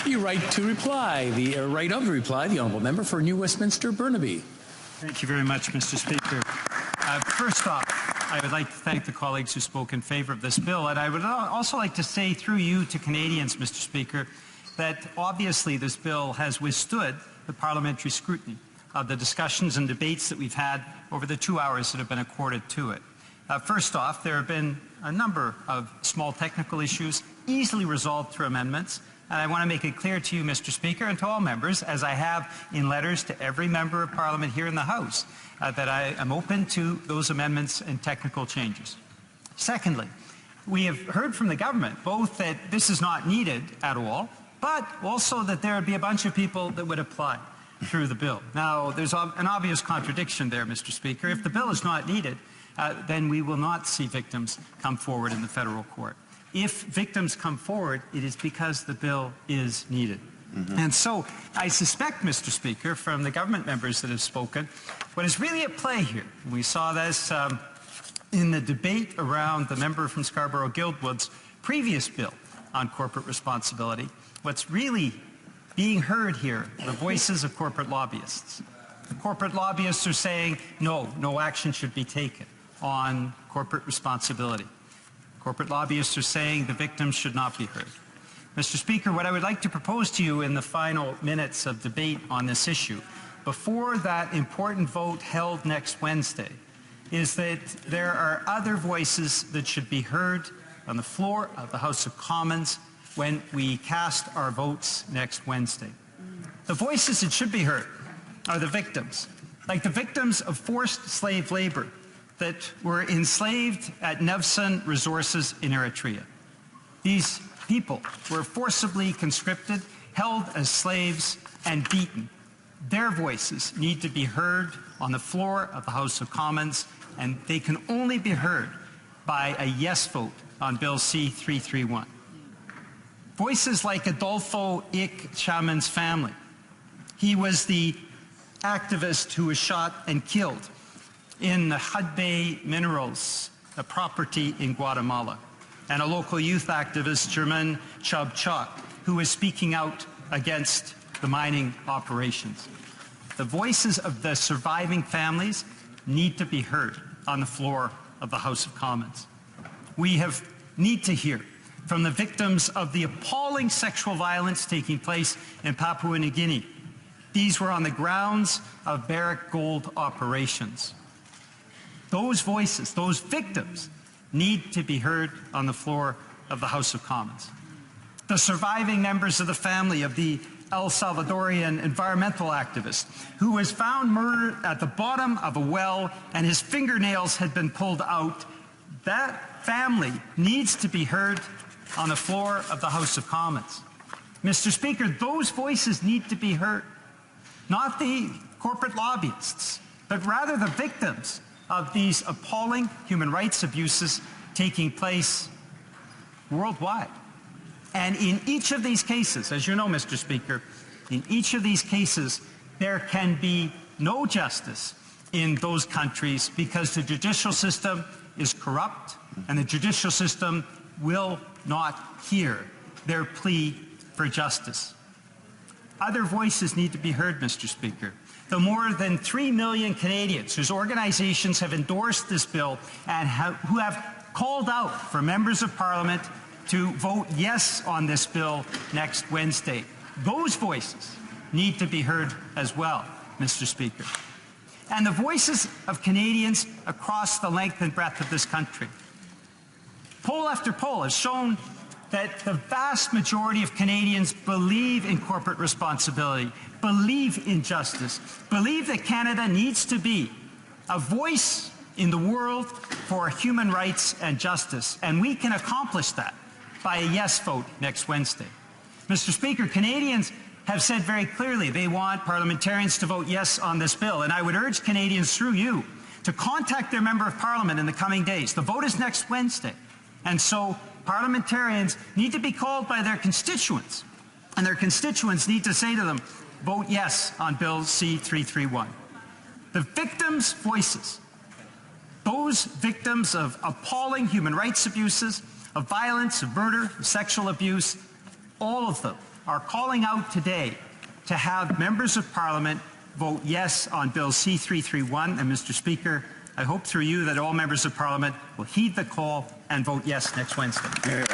The right to reply, the right of reply, the honourable member for New Westminster Burnaby. Thank you very much, Mr. Speaker. First off, I would like to thank the colleagues who spoke in favour of this bill, and I would also like to say through you to Canadians, Mr. Speaker, that obviously this bill has withstood the parliamentary scrutiny of the discussions and debates that we've had over the 2 hours that have been accorded to it. First off, there have been a number of small technical issues easily resolved through amendments. And I want to make it clear to you, Mr. Speaker, and to all members, as I have in letters to every member of Parliament here in the House, that I am open to those amendments and technical changes. Secondly, we have heard from the government both that this is not needed at all, but also that there would be a bunch of people that would apply through the bill. Now, there's an obvious contradiction there, Mr. Speaker. If the bill is not needed, then we will not see victims come forward in the federal court. If victims come forward, it is because the bill is needed. And so I suspect, Mr. Speaker, from the government members that have spoken, what is really at play here, we saw this in the debate around the member from Scarborough-Guildwood's previous bill on corporate responsibility, what's really being heard here are the voices of corporate lobbyists. The corporate lobbyists are saying, no action should be taken on corporate responsibility. Corporate lobbyists are saying the victims should not be heard. Mr. Speaker, what I would like to propose to you in the final minutes of debate on this issue, before that important vote held next Wednesday, is that there are other voices that should be heard on the floor of the House of Commons when we cast our votes next Wednesday. The voices that should be heard are the victims, like the victims of forced slave labor that were enslaved at Nevsun resources in Eritrea. These people were forcibly conscripted, held as slaves, and beaten. Their voices need to be heard on the floor of the House of Commons, and they can only be heard by a yes vote on Bill C-331. Voices like Adolfo Ik Chaman's family. He was the activist who was shot and killed in the Hudbay Minerals, a property in Guatemala, and a local youth activist, German Chub Chok, who was speaking out against the mining operations. The voices of the surviving families need to be heard on the floor of the House of Commons. We need to hear from the victims of the appalling sexual violence taking place in Papua New Guinea. These were on the grounds of Barrick Gold operations. Those voices, those victims, need to be heard on the floor of the House of Commons. The surviving members of the family of the El Salvadorian environmental activist who was found murdered at the bottom of a well and his fingernails had been pulled out, that family needs to be heard on the floor of the House of Commons. Mr. Speaker, those voices need to be heard, not the corporate lobbyists, but rather the victims of these appalling human rights abuses taking place worldwide. And in each of these cases, as you know, Mr. Speaker, in each of these cases, there can be no justice in those countries because the judicial system is corrupt and the judicial system will not hear their plea for justice. Other voices need to be heard, Mr. Speaker. The more than 3 million Canadians whose organizations have endorsed this bill and who have called out for members of Parliament to vote yes on this bill next Wednesday. Those voices need to be heard as well, Mr. Speaker. And the voices of Canadians across the length and breadth of this country. Poll after poll has shown that the vast majority of Canadians believe in corporate responsibility, believe in justice, believe that Canada needs to be a voice in the world for human rights and justice, and we can accomplish that by a yes vote next Wednesday. Mr. Speaker, Canadians have said very clearly they want parliamentarians to vote yes on this bill, and I would urge Canadians through you to contact their Member of Parliament in the coming days. The vote is next Wednesday, and so parliamentarians need to be called by their constituents, and their constituents need to say to them, vote yes on Bill C-331. The victims' voices, those victims of appalling human rights abuses, of violence, of murder, of sexual abuse, all of them are calling out today to have members of Parliament vote yes on Bill C-331. And Mr. Speaker, I hope through you that all members of Parliament will heed the call and vote yes next Wednesday.